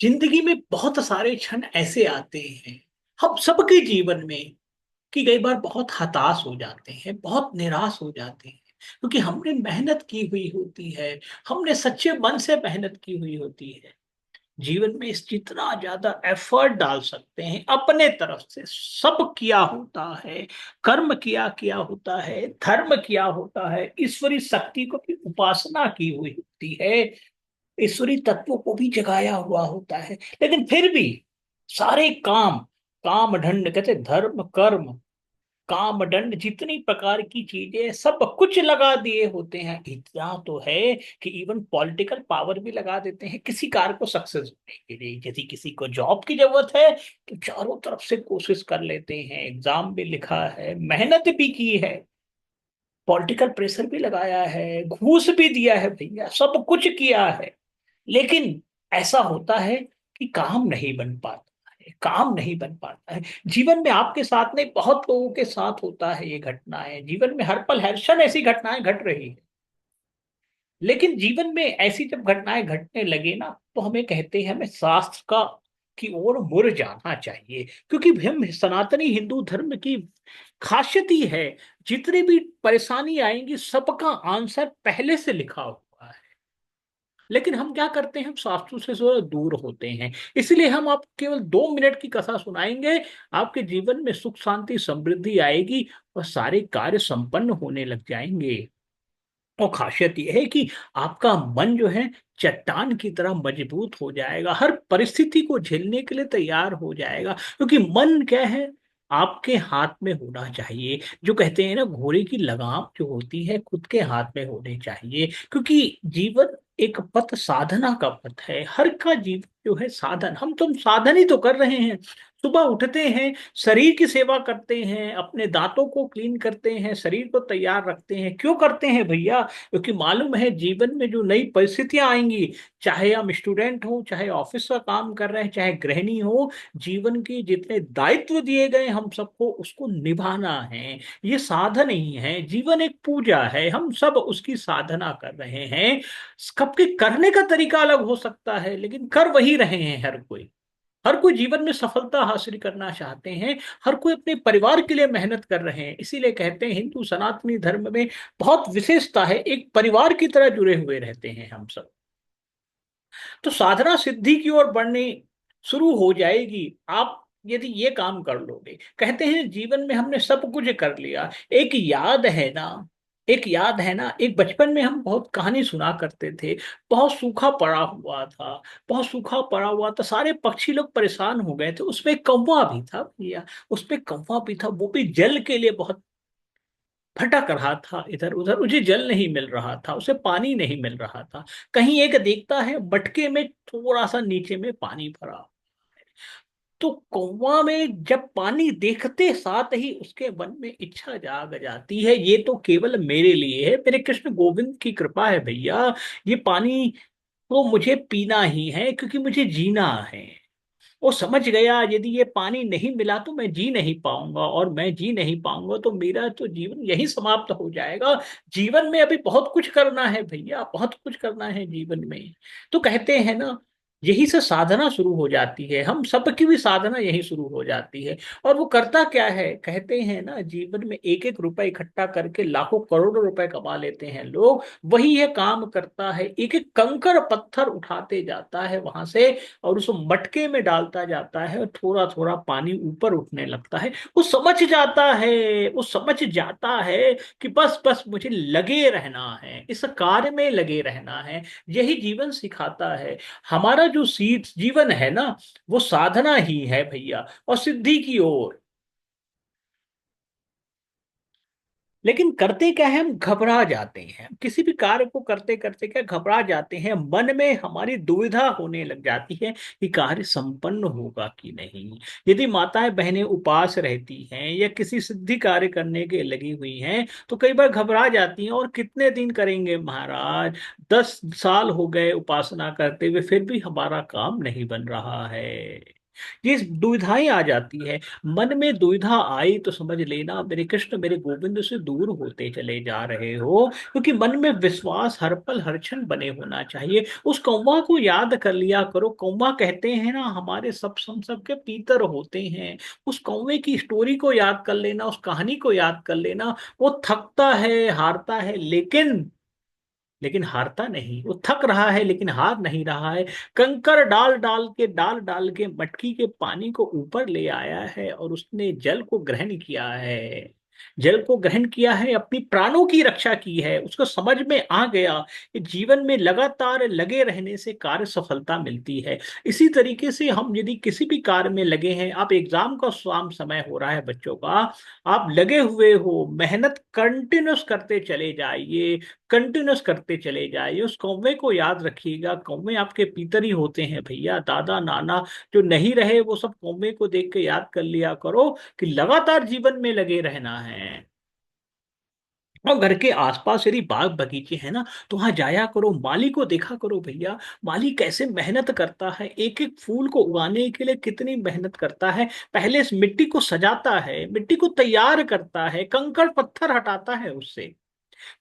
जिंदगी में बहुत सारे क्षण ऐसे आते हैं हम सबके जीवन में कि कई बार बहुत हताश हो जाते हैं, बहुत निराश हो जाते हैं, क्योंकि हमने मेहनत की हुई होती है। हमने सच्चे मन से मेहनत की हुई होती है। जीवन में इस जितना ज्यादा एफर्ट डाल सकते हैं अपने तरफ से सब किया होता है। कर्म किया किया होता है, धर्म किया होता है, ईश्वरी शक्ति को भी उपासना की हुई होती है, ईश्वरी तत्वों को भी जगाया हुआ होता है। लेकिन फिर भी सारे काम, काम दंड कहते धर्म कर्म, काम दंड जितनी प्रकार की चीजें सब कुछ लगा दिए होते हैं। इतना तो है कि इवन पॉलिटिकल पावर भी लगा देते हैं किसी कार्य को सक्सेस होने के लिए। यदि किसी को जॉब की जरूरत है तो चारों तरफ से कोशिश कर लेते हैं, एग्जाम भी लिखा है, मेहनत भी की है, पॉलिटिकल प्रेशर भी लगाया है, घूस भी दिया है भैया, सब कुछ किया है। लेकिन ऐसा होता है कि काम नहीं बन पाता है, काम नहीं बन पाता है। जीवन में आपके साथ नहीं, बहुत लोगों के साथ होता है ये घटनाएं। जीवन में हर पल हर क्षण ऐसी घटनाएं घट रही है। लेकिन जीवन में ऐसी जब घटनाएं घटने लगे ना तो हमें कहते हैं हमें शास्त्र का की ओर मुड़ जाना चाहिए, क्योंकि हम सनातनी हिंदू धर्म की खासियत ही है, जितनी भी परेशानी आएंगी सबका आंसर पहले से लिखा हुआ है। लेकिन हम क्या करते हैं, हम शास्त्रों से थोड़ा दूर होते हैं। इसलिए हम आप केवल 2 मिनट की कथा सुनाएंगे, आपके जीवन में सुख शांति समृद्धि आएगी और सारे कार्य संपन्न होने लग जाएंगे। और खासियत यह है कि आपका मन जो है चट्टान की तरह मजबूत हो जाएगा, हर परिस्थिति को झेलने के लिए तैयार हो जाएगा, क्योंकि मन क्या है, आपके हाथ में होना चाहिए। जो कहते हैं ना, घोड़े की लगाम जो होती है खुद के हाथ में होनी चाहिए, क्योंकि जीवन एक पथ साधना का पथ है। हर का जीवन जो है साधन, हम तुम साधन ही तो कर रहे हैं। सुबह उठते हैं, शरीर की सेवा करते हैं, अपने दांतों को क्लीन करते हैं, शरीर को तैयार रखते हैं। क्यों करते हैं भैया? क्योंकि मालूम है जीवन में जो नई परिस्थितियां आएंगी, चाहे हम स्टूडेंट हो, चाहे ऑफिस का काम कर रहे हैं, चाहे गृहिणी हो, जीवन के जितने दायित्व दिए गए हम सबको उसको निभाना है। ये साधन ही है, जीवन एक पूजा है, हम सब उसकी साधना कर रहे हैं। सबके करने का तरीका अलग हो सकता है लेकिन कर वही रहे हैं हर कोई। हर कोई जीवन में सफलता हासिल करना चाहते हैं, हर कोई अपने परिवार के लिए मेहनत कर रहे हैं। इसीलिए कहते हैं हिंदू सनातनी धर्म में बहुत विशेषता है, एक परिवार की तरह जुड़े हुए रहते हैं हम सब। तो साधना सिद्धि की ओर बढ़ने शुरू हो जाएगी आप यदि ये काम कर लोगे। कहते हैं जीवन में हमने सब कुछ कर लिया, एक याद है ना, एक याद है ना, एक बचपन में हम बहुत कहानी सुना करते थे। बहुत सूखा पड़ा हुआ था, बहुत सूखा पड़ा हुआ था, सारे पक्षी लोग परेशान हो गए थे, उसमें एक कौवा भी था भैया, उसमें कौवा भी था, वो भी जल के लिए बहुत भटक रहा था, इधर उधर उसे जल नहीं मिल रहा था, उसे पानी नहीं मिल रहा था। कहीं एक देखता है मटके में थोड़ा सा नीचे में पानी भरा, तो कौवा में जब पानी देखते साथ ही उसके मन में इच्छा जाग जाती है, ये तो केवल मेरे लिए है, मेरे कृष्ण गोविंद की कृपा है भैया, ये पानी तो मुझे पीना ही है क्योंकि मुझे जीना है। वो समझ गया यदि ये पानी नहीं मिला तो मैं जी नहीं पाऊंगा, और मैं जी नहीं पाऊंगा तो मेरा तो जीवन यही समाप्त हो जाएगा। जीवन में अभी बहुत कुछ करना है भैया, बहुत कुछ करना है जीवन में। तो कहते हैं ना, यही से साधना शुरू हो जाती है, हम सबकी भी साधना यही शुरू हो जाती है। और वो करता क्या है, कहते हैं ना, जीवन में एक एक रुपए इकट्ठा करके लाखों करोड़ों रुपए कमा लेते हैं लोग। वही ये काम करता है, एक एक कंकड़ पत्थर उठाते जाता है वहां से और उसको मटके में डालता जाता है, और थोड़ा थोड़ा पानी ऊपर उठने लगता है। वो समझ जाता है, वो समझ जाता है कि बस बस मुझे लगे रहना है, इस कार्य में लगे रहना है। यही जीवन सिखाता है। हमारा जो सीट जीवन है ना, वो साधना ही है भैया, और सिद्धि की ओर। लेकिन करते क्या है, हम घबरा जाते हैं, किसी भी कार्य को करते करते क्या घबरा जाते हैं, मन में हमारी दुविधा होने लग जाती है कि कार्य संपन्न होगा कि नहीं। यदि माताएं बहनें उपास रहती हैं या किसी सिद्धि कार्य करने के लगी हुई हैं तो कई बार घबरा जाती हैं, और कितने दिन करेंगे महाराज, 10 साल हो गए उपासना करते हुए फिर भी हमारा काम नहीं बन रहा है। ये दुविधाएं आ जाती है। मन में दुविधा आई तो समझ लेना मेरे कृष्ण मेरे गोविंद से दूर होते चले जा रहे हो, क्योंकि मन में विश्वास हर पल हर क्षण बने होना चाहिए। उस कौवा को याद कर लिया करो। कौवा कहते हैं ना, हमारे हम सबके पीतर होते हैं। उस कौवे की स्टोरी को याद कर लेना, उस कहानी को याद कर लेना। वो थकता है, हारता है, लेकिन हारता नहीं। वो थक रहा है लेकिन हार नहीं रहा है। कंकर डाल डाल के मटकी के पानी को ऊपर ले आया है, और उसने जल को ग्रहण किया है। जल को ग्रहण किया है, अपनी प्राणों की रक्षा की है। उसको समझ में आ गया कि जीवन में लगातार लगे रहने से कार्य सफलता मिलती है। इसी तरीके से हम यदि किसी भी कार्य में लगे हैं, आप एग्जाम का शाम समय हो रहा है बच्चों का, आप लगे हुए हो, मेहनत कंटिन्यूस करते चले जाइए, कंटिन्यूस करते चले जाइए। उस कौवे को याद रखिएगा। कौवे आपके पितर ही होते हैं भैया, दादा नाना जो नहीं रहे वो सब कौवे को देख के याद कर लिया करो कि लगातार जीवन में लगे रहना है। और घर के आसपास यदि बाग बगीचे हैं ना, तो वहां जाया करो, माली को देखा करो भैया। माली कैसे मेहनत करता है, एक एक फूल को उगाने के लिए कितनी मेहनत करता है। पहले इस मिट्टी को सजाता है, मिट्टी को तैयार करता है, कंकड़ पत्थर हटाता है उससे,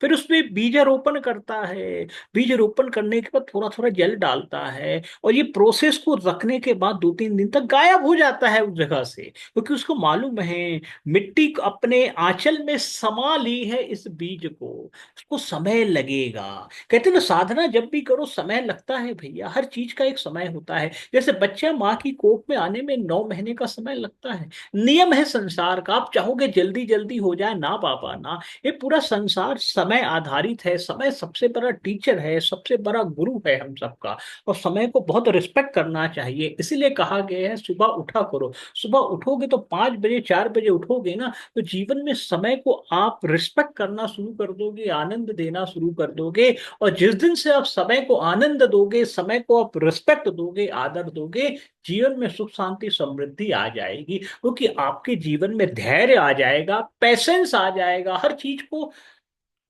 फिर उसमें बीजारोपण करता है। बीज रोपण करने के बाद थोड़ा थोड़ा जल डालता है, और ये प्रोसेस को रखने के बाद 2-3 दिन तक गायब हो जाता है उस जगह से, क्योंकि उसको मालूम है मिट्टी को अपने आंचल में समा ली है इस बीज को, उसको समय लगेगा। कहते हैं ना, साधना जब भी करो समय लगता है भैया, हर चीज का एक समय होता है। जैसे बच्चा माँ की कोख में आने में 9 महीने का समय लगता है। नियम है संसार का, आप चाहोगे जल्दी जल्दी हो जाए ना बाबा ना। ये पूरा संसार समय आधारित है। समय सबसे बड़ा टीचर है, सबसे बड़ा गुरु है हम सबका। और समय को बहुत रिस्पेक्ट करना चाहिए। इसीलिए कहा गया है सुबह उठा करो। सुबह उठोगे तो 5 बजे 4 बजे उठोगे ना, तो जीवन में समय को आप रिस्पेक्ट करना शुरू कर दोगे, आनंद देना शुरू कर दोगे। और जिस दिन से आप समय को आनंद दोगे, समय को आप रिस्पेक्ट दोगे, आदर दोगे, जीवन में सुख शांति समृद्धि आ जाएगी। क्योंकि आपके जीवन में धैर्य आ जाएगा, पैसेंस आ जाएगा। हर चीज को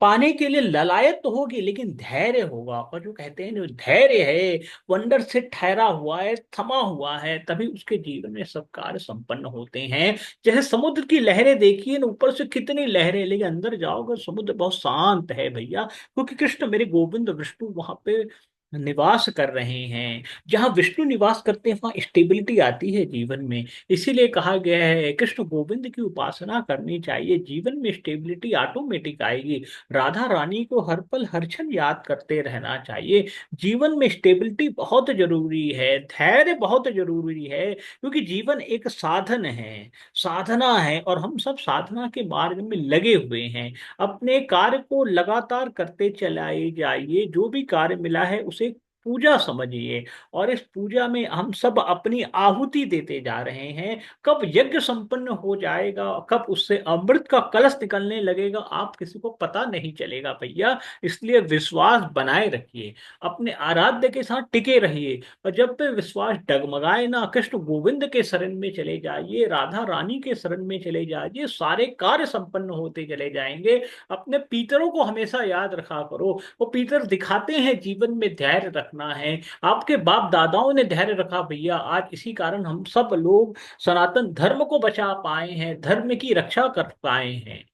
पाने के लिए ललायत तो होगी, लेकिन धैर्य होगा। और जो कहते हैं जो धैर्य है, वंडर से ठहरा हुआ है, थमा हुआ है, तभी उसके जीवन में सब कार्य संपन्न होते हैं। जैसे समुद्र की लहरें देखिए ना, ऊपर से कितनी लहरें, लेकिन अंदर जाओगे समुद्र बहुत शांत है भैया, क्योंकि कृष्ण मेरे गोविंद विष्णु वहां पे निवास कर रहे हैं। जहां विष्णु निवास करते हैं वहां स्टेबिलिटी आती है जीवन में। इसीलिए कहा गया है कृष्ण गोविंद की उपासना करनी चाहिए, जीवन में स्टेबिलिटी ऑटोमेटिक आएगी। राधा रानी को हर पल हर क्षण याद करते रहना चाहिए। जीवन में स्टेबिलिटी बहुत जरूरी है, धैर्य बहुत जरूरी है, क्योंकि जीवन एक साधन है, साधना है, और हम सब साधना के मार्ग में लगे हुए हैं। अपने कार्य को लगातार करते चलाए जाइए। जो भी कार्य मिला है उसे पूजा समझिए, और इस पूजा में हम सब अपनी आहुति देते जा रहे हैं। कब यज्ञ संपन्न हो जाएगा, कब उससे अमृत का कलश निकलने लगेगा, आप किसी को पता नहीं चलेगा भैया। इसलिए विश्वास बनाए रखिए, अपने आराध्य के साथ टिके रहिए। और जब भी विश्वास डगमगाए ना, कृष्ण गोविंद के शरण में चले जाइए, राधा रानी के शरण में चले जाइए, सारे कार्य संपन्न होते चले जाएंगे। अपने पीतरों को हमेशा याद रखा करो। वो पीतर दिखाते हैं जीवन में धैर्य रखना है। आपके बाप दादाओं ने धैर्य रखा भैया, आज इसी कारण हम सब लोग सनातन धर्म को बचा पाए हैं, धर्म की रक्षा कर पाए हैं।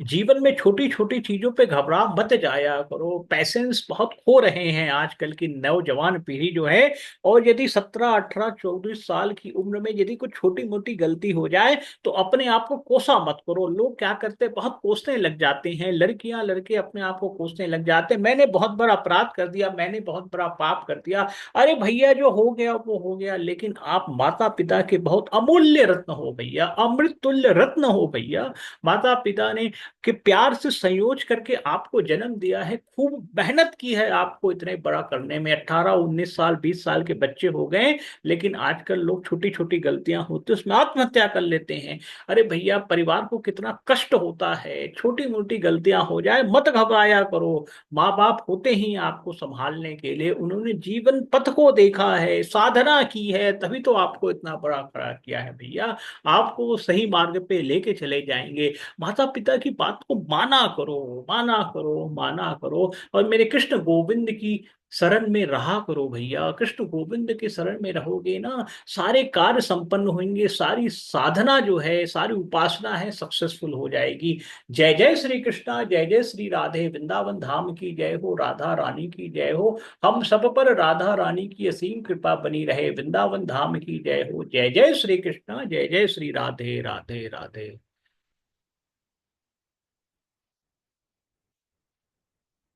जीवन में छोटी छोटी चीजों पे घबरा मत जाया करो। पैसेंस बहुत खो रहे हैं आजकल की नौजवान पीढ़ी जो है। और यदि 17 18 24 साल की उम्र में यदि कुछ छोटी मोटी गलती हो जाए, तो अपने आप को कोसा मत करो। लोग क्या करते हैं, बहुत कोसने लग जाते हैं, लड़कियां लड़के अपने आप को कोसने लग जाते हैं, मैंने बहुत बड़ा अपराध कर दिया, मैंने बहुत बड़ा पाप कर दिया। अरे भैया जो हो गया वो हो गया, लेकिन आप माता पिता के बहुत अमूल्य रत्न हो भैया, अमृत तुल्य रत्न हो भैया। माता पिता ने कि प्यार से संयोज करके आपको जन्म दिया है, खूब मेहनत की है आपको इतने बड़ा करने में। 18 19 साल 20 साल के बच्चे हो गए, लेकिन आजकल लोग छोटी छोटी गलतियां होती है उसमें आत्महत्या कर लेते हैं। अरे भैया, परिवार को कितना कष्ट होता है, छोटी मोटी गलतियां हो जाए मत घबराया करो। माँ बाप होते ही आपको संभालने के लिए, उन्होंने जीवन पथ को देखा है, साधना की है, तभी तो आपको इतना बड़ा खड़ा किया है भैया। आपको वो सही मार्ग पे लेके चले जाएंगे। माता पिता की बात को माना करो, माना करो, माना करो। और मेरे कृष्ण गोविंद की शरण में रहा करो भैया, कृष्ण गोविंद के शरण में रहोगे ना, सारे कार्य संपन्न होंगे, सारी साधना जो है, सारी उपासना है, सक्सेसफुल हो जाएगी। जय जय श्री कृष्णा, जय जय श्री राधे, वृंदावन धाम की जय हो, राधा रानी की जय हो। हम सब पर राधा रानी की असीम कृपा बनी रहे, वृंदावन धाम की जय हो। जय जय श्री कृष्णा, जय जय श्री राधे, राधे राधे।